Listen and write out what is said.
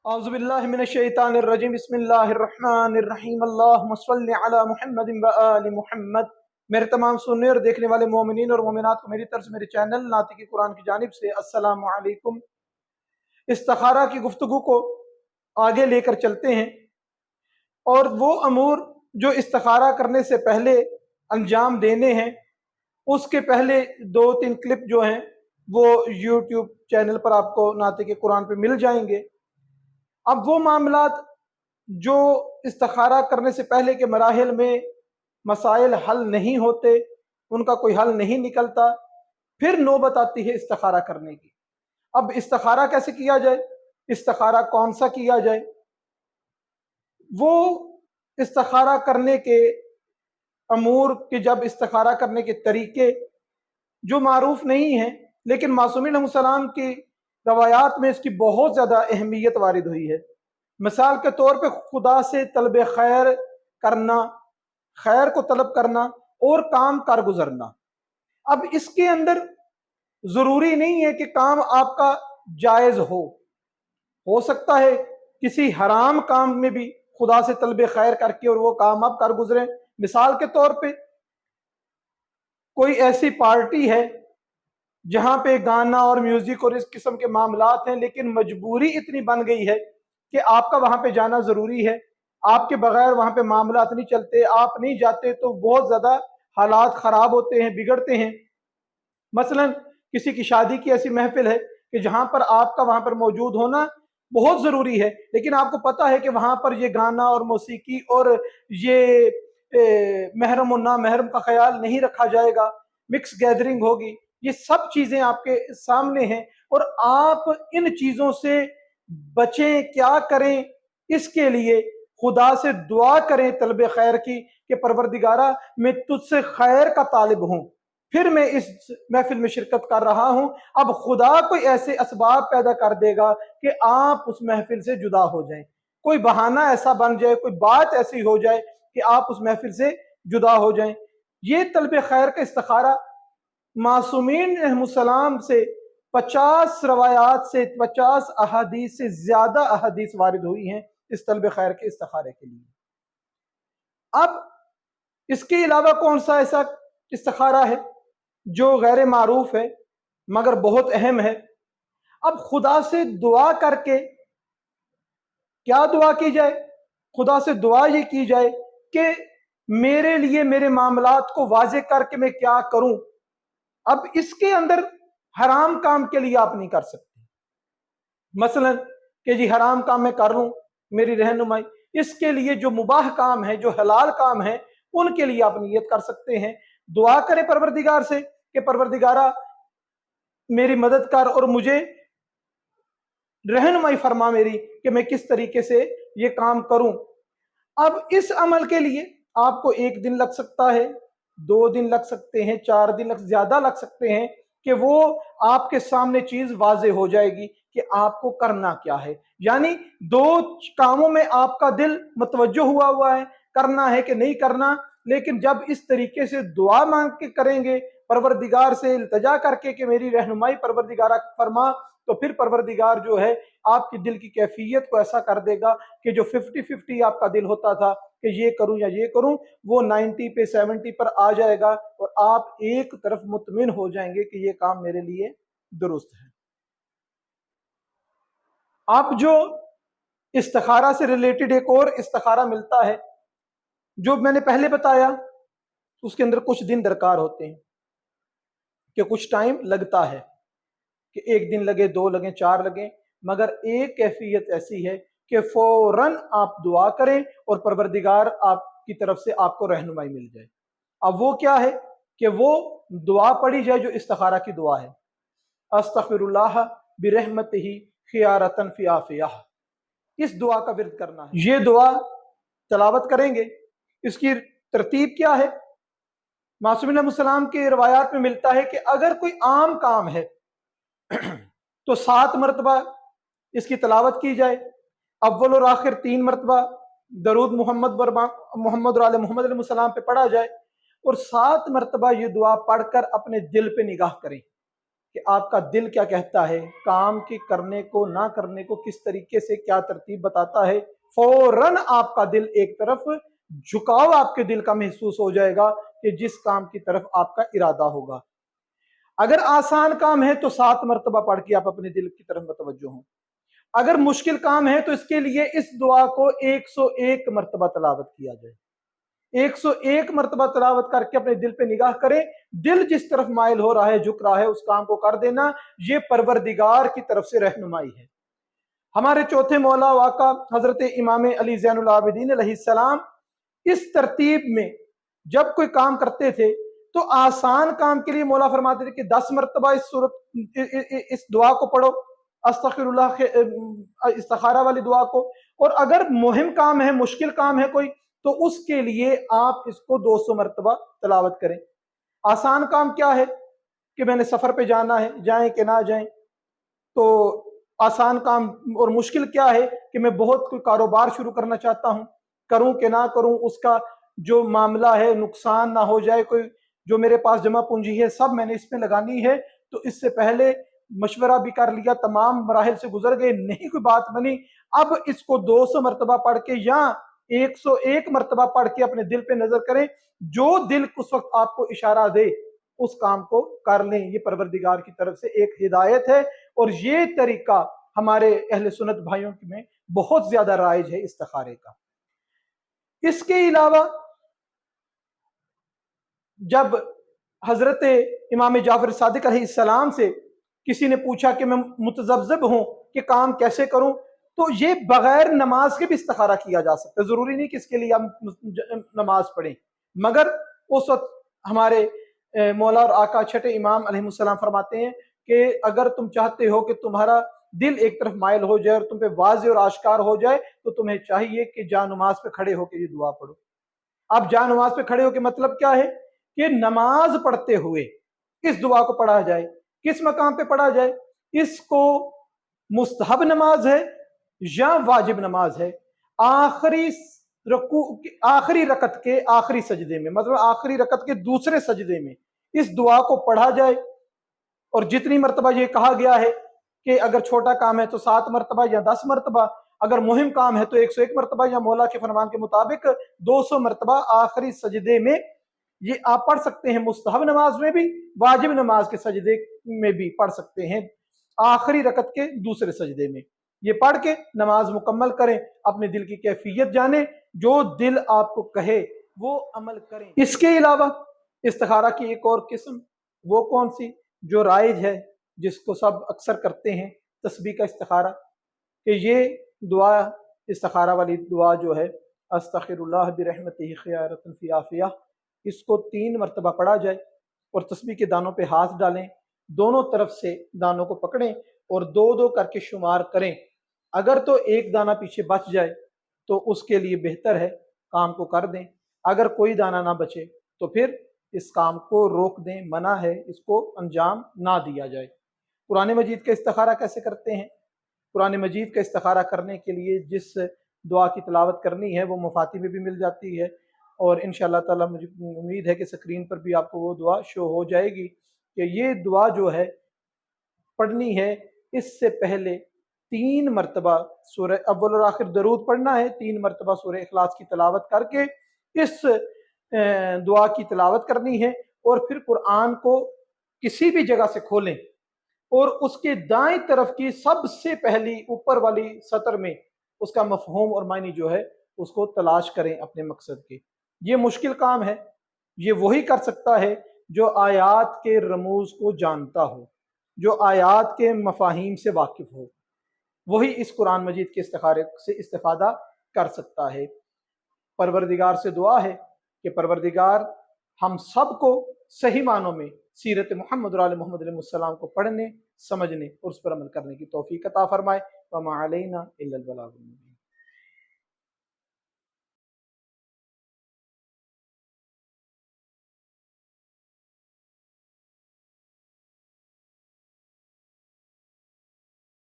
اعوذ باللہ من الشیطان الرجیم بسم اللہ الرحمن الرحیم اللہم صلی علی محمد و آل محمد۔ میرے تمام سننے اور دیکھنے والے مومنین اور مومنات کو میری طرف سے میرے چینل ناطق قرآن کی جانب سے السلام علیکم۔ استخارہ کی گفتگو کو آگے لے کر چلتے ہیں، اور وہ امور جو استخارہ کرنے سے پہلے انجام دینے ہیں، اس کے پہلے 2-3 کلپ جو ہیں وہ یوٹیوب چینل پر آپ کو ناطق قرآن پہ مل جائیں گے۔ اب وہ معاملات جو استخارہ کرنے سے پہلے کے مراحل میں مسائل حل نہیں ہوتے، ان کا کوئی حل نہیں نکلتا، پھر نوبت آتی ہے استخارہ کرنے کی۔ اب استخارہ کیسے کیا جائے، استخارہ کون سا کیا جائے، وہ استخارہ کرنے کے امور کے جب استخارہ کرنے کے طریقے جو معروف نہیں ہیں، لیکن معصومین علیہ السلام کی روایات میں اس کی بہت زیادہ اہمیت وارد ہوئی ہے۔ مثال کے طور پہ خدا سے طلب خیر کرنا، خیر کو طلب کرنا اور کام کر گزرنا۔ اب اس کے اندر ضروری نہیں ہے کہ کام آپ کا جائز ہو سکتا ہے کسی حرام کام میں بھی خدا سے طلب خیر کر کے اور وہ کام آپ کر گزریں۔ مثال کے طور پہ کوئی ایسی پارٹی ہے جہاں پہ گانا اور میوزک اور اس قسم کے معاملات ہیں، لیکن مجبوری اتنی بن گئی ہے کہ آپ کا وہاں پہ جانا ضروری ہے، آپ کے بغیر وہاں پہ معاملات نہیں چلتے، آپ نہیں جاتے تو بہت زیادہ حالات خراب ہوتے ہیں، بگڑتے ہیں۔ مثلا کسی کی شادی کی ایسی محفل ہے کہ جہاں پر آپ کا وہاں پر موجود ہونا بہت ضروری ہے، لیکن آپ کو پتہ ہے کہ وہاں پر یہ گانا اور موسیقی اور یہ محرم و نامحرم کا خیال نہیں رکھا جائے گا، مکس گیدرنگ ہوگی، یہ سب چیزیں آپ کے سامنے ہیں، اور آپ ان چیزوں سے بچیں۔ کیا کریں؟ اس کے لیے خدا سے دعا کریں طلب خیر کی کہ پروردگارہ میں تجھ سے خیر کا طالب ہوں، پھر میں اس محفل میں شرکت کر رہا ہوں۔ اب خدا کوئی ایسے اسباب پیدا کر دے گا کہ آپ اس محفل سے جدا ہو جائیں، کوئی بہانہ ایسا بن جائے، کوئی بات ایسی ہو جائے کہ آپ اس محفل سے جدا ہو جائیں۔ یہ طلب خیر کا استخارہ معصومین علیہ السلام سے 50 روایات سے 50 احادیث سے زیادہ احادیث وارد ہوئی ہیں اس طلب خیر کے استخارے کے لیے۔ اب اس کے علاوہ کون سا ایسا استخارہ ہے جو غیر معروف ہے مگر بہت اہم ہے؟ اب خدا سے دعا کر کے کیا دعا کی جائے؟ خدا سے دعا یہ کی جائے کہ میرے لیے میرے معاملات کو واضح کر کے میں کیا کروں۔ اب اس کے اندر حرام کام کے لیے آپ نہیں کر سکتے، مثلا کہ جی حرام کام میں کر لوں، میری رہنمائی۔ اس کے لیے جو مباح کام ہے، جو حلال کام ہے، ان کے لیے آپ نیت کر سکتے ہیں۔ دعا کریں پروردگار سے کہ پروردگارہ میری مدد کر اور مجھے رہنمائی فرما میری کہ میں کس طریقے سے یہ کام کروں۔ اب اس عمل کے لیے آپ کو 1 دن لگ سکتا ہے، 2 دن لگ سکتے ہیں، 4 دن زیادہ لگ سکتے ہیں کہ وہ آپ کے سامنے چیز واضح ہو جائے گی کہ آپ کو کرنا کیا ہے۔ یعنی 2 کاموں میں آپ کا دل متوجہ ہوا ہے، کرنا ہے کہ نہیں کرنا، لیکن جب اس طریقے سے دعا مانگ کے کریں گے، پروردگار سے التجا کر کے کہ میری رہنمائی پروردگارہ فرما، تو پھر پروردگار جو ہے آپ کی دل کی کیفیت کو ایسا کر دے گا کہ جو 50-50 آپ کا دل ہوتا تھا کہ یہ کروں یا یہ کروں، وہ 90 پہ 70 پر آ جائے گا، اور آپ ایک طرف مطمئن ہو جائیں گے کہ یہ کام میرے لیے درست ہے۔ اب جو استخارہ سے ریلیٹڈ ایک اور استخارہ ملتا ہے جو میں نے پہلے بتایا، اس کے اندر کچھ دن درکار ہوتے ہیں، کہ کچھ ٹائم لگتا ہے، کہ 1 دن لگے، 2 لگیں، 4 لگیں، مگر ایک کیفیت ایسی ہے کہ فوراً آپ دعا کریں اور پروردگار آپ کی طرف سے آپ کو رہنمائی مل جائے۔ اب وہ کیا ہے کہ وہ دعا پڑھی جائے جو استخارہ کی دعا ہے، استغفر اللہ برحمتہ خیارۃ فی عافیہ۔ اس دعا کا ورد کرنا ہے، یہ دعا تلاوت کریں گے۔ اس کی ترتیب کیا ہے؟ معصومین علیہ السلام کے روایات میں ملتا ہے کہ اگر کوئی عام کام ہے تو 7 مرتبہ اس کی تلاوت کی جائے، اول اور آخر 3 مرتبہ درود محمد اور آل محمد علیہ السلام پہ پڑھا جائے، اور 7 مرتبہ یہ دعا پڑھ کر اپنے دل پہ نگاہ کریں کہ آپ کا دل کیا کہتا ہے، کام کے کرنے کو نہ کرنے کو کس طریقے سے کیا ترتیب بتاتا ہے، فوراً آپ کا دل ایک طرف جھکاؤ آپ کے دل کا محسوس ہو جائے گا کہ جس کام کی طرف آپ کا ارادہ ہوگا۔ اگر آسان کام ہے تو 7 مرتبہ پڑھ کے آپ اپنے دل کی طرف متوجہ ہوں، اگر مشکل کام ہے تو اس کے لیے اس دعا کو 101 مرتبہ تلاوت کیا جائے، 101 مرتبہ تلاوت کر کے اپنے دل پہ نگاہ کریں، دل جس طرف مائل ہو رہا ہے، جھک رہا ہے، اس کام کو کر دینا، یہ پروردگار کی طرف سے رہنمائی ہے۔ ہمارے چوتھے مولا و آقا حضرت امام علی زین العابدین علیہ السلام اس ترتیب میں جب کوئی کام کرتے تھے تو آسان کام کے لیے مولا فرماتے تھے کہ 10 مرتبہ اس دعا کو پڑھو، استغفر اللہ استخارہ والی دعا کو، اور اگر مہم کام ہے، مشکل کام ہے کوئی، تو اس کے لیے آپ اس کو 200 مرتبہ تلاوت کریں۔ آسان کام کیا ہے کہ میں نے سفر پہ جانا ہے، جائیں کہ نہ جائیں، تو آسان کام، اور مشکل کیا ہے کہ میں بہت کوئی کاروبار شروع کرنا چاہتا ہوں، کروں کہ نہ کروں، اس کا جو معاملہ ہے نقصان نہ ہو جائے، کوئی جو میرے پاس جمع پونجی ہے سب میں نے اس میں لگانی ہے، تو اس سے پہلے مشورہ بھی کر لیا، تمام مراحل سے گزر گئے، نہیں کوئی بات بنی، اب اس کو 200 مرتبہ پڑھ کے یا 101 مرتبہ پڑھ کے اپنے دل پہ نظر کریں، جو دل اس وقت آپ کو اشارہ دے اس کام کو کر لیں۔ یہ پروردگار کی طرف سے ایک ہدایت ہے، اور یہ طریقہ ہمارے اہل سنت بھائیوں میں بہت زیادہ رائج ہے استخارے کا۔ اس کے علاوہ جب حضرت امام جعفر صادق علیہ السلام سے کسی نے پوچھا کہ میں متذبذب ہوں کہ کام کیسے کروں، تو یہ بغیر نماز کے بھی استخارہ کیا جا سکتا ہے، ضروری نہیں کہ اس کے لیے ہم نماز پڑھیں، مگر اس وقت ہمارے مولا اور آقا چھٹے امام علیہ السلام فرماتے ہیں کہ اگر تم چاہتے ہو کہ تمہارا دل ایک طرف مائل ہو جائے اور تم پہ واضح اور آشکار ہو جائے، تو تمہیں چاہیے کہ جا نماز پہ کھڑے ہو کے یہ دعا پڑھو۔ اب جا نماز پہ کھڑے ہو کے مطلب کیا ہے کہ نماز پڑھتے ہوئے اس دعا کو پڑھا جائے۔ کس مقام پہ پڑھا جائے؟ اس کو مستحب نماز ہے یا واجب نماز ہے، آخری رکعت کے آخری سجدے میں، مطلب آخری رکعت کے دوسرے سجدے میں اس دعا کو پڑھا جائے، اور جتنی مرتبہ یہ کہا گیا ہے کہ اگر چھوٹا کام ہے تو 7 مرتبہ یا 10 مرتبہ، اگر مہم کام ہے تو 101 مرتبہ، یا مولا کے فرمان کے مطابق 200 مرتبہ آخری سجدے میں یہ آپ پڑھ سکتے ہیں۔ مستحب نماز میں بھی، واجب نماز کے سجدے میں بھی پڑھ سکتے ہیں، آخری رکعت کے دوسرے سجدے میں یہ پڑھ کے نماز مکمل کریں، اپنے دل کی کیفیت جانیں، جو دل آپ کو کہے وہ عمل کریں۔ اس کے علاوہ استخارہ کی ایک اور قسم وہ کون سی جو رائج ہے، جس کو سب اکثر کرتے ہیں، تسبیح کا استخارہ، کہ یہ دعا استخارہ والی دعا جو ہے استغفر اللہ برحمتہ خیارۃ فی عافیہ، اس کو 3 مرتبہ پڑھا جائے، اور تسبیح کے دانوں پہ ہاتھ ڈالیں، دونوں طرف سے دانوں کو پکڑیں اور 2 کر کے شمار کریں۔ اگر تو ایک دانہ پیچھے بچ جائے تو اس کے لیے بہتر ہے، کام کو کر دیں، اگر کوئی دانہ نہ بچے تو پھر اس کام کو روک دیں، منع ہے، اس کو انجام نہ دیا جائے۔ قرآن مجید کا استخارہ کیسے کرتے ہیں؟ قرآن مجید کا استخارہ کرنے کے لیے جس دعا کی تلاوت کرنی ہے وہ مفاتی میں بھی مل جاتی ہے، اور انشاءاللہ تعالی مجھے امید ہے کہ سکرین پر بھی آپ کو وہ دعا شو ہو جائے گی، کہ یہ دعا جو ہے پڑھنی ہے، اس سے پہلے 3 مرتبہ سورہ اول اور آخر درود پڑھنا ہے، 3 مرتبہ سورہ اخلاص کی تلاوت کر کے اس دعا کی تلاوت کرنی ہے، اور پھر قرآن کو کسی بھی جگہ سے کھولیں اور اس کے دائیں طرف کی سب سے پہلی اوپر والی سطر میں اس کا مفہوم اور معنی جو ہے اس کو تلاش کریں اپنے مقصد کے۔ یہ مشکل کام ہے، یہ وہی کر سکتا ہے جو آیات کے رموز کو جانتا ہو، جو آیات کے مفاہیم سے واقف ہو، وہی اس قرآن مجید کے استخارے سے استفادہ کر سکتا ہے۔ پروردگار سے دعا ہے کہ پروردگار ہم سب کو صحیح معنوں میں سیرت محمد اور آل محمد علیہ السلام کو پڑھنے، سمجھنے اور اس پر عمل کرنے کی توفیق عطا فرمائے۔ وما علینا الا البلاغ المبین۔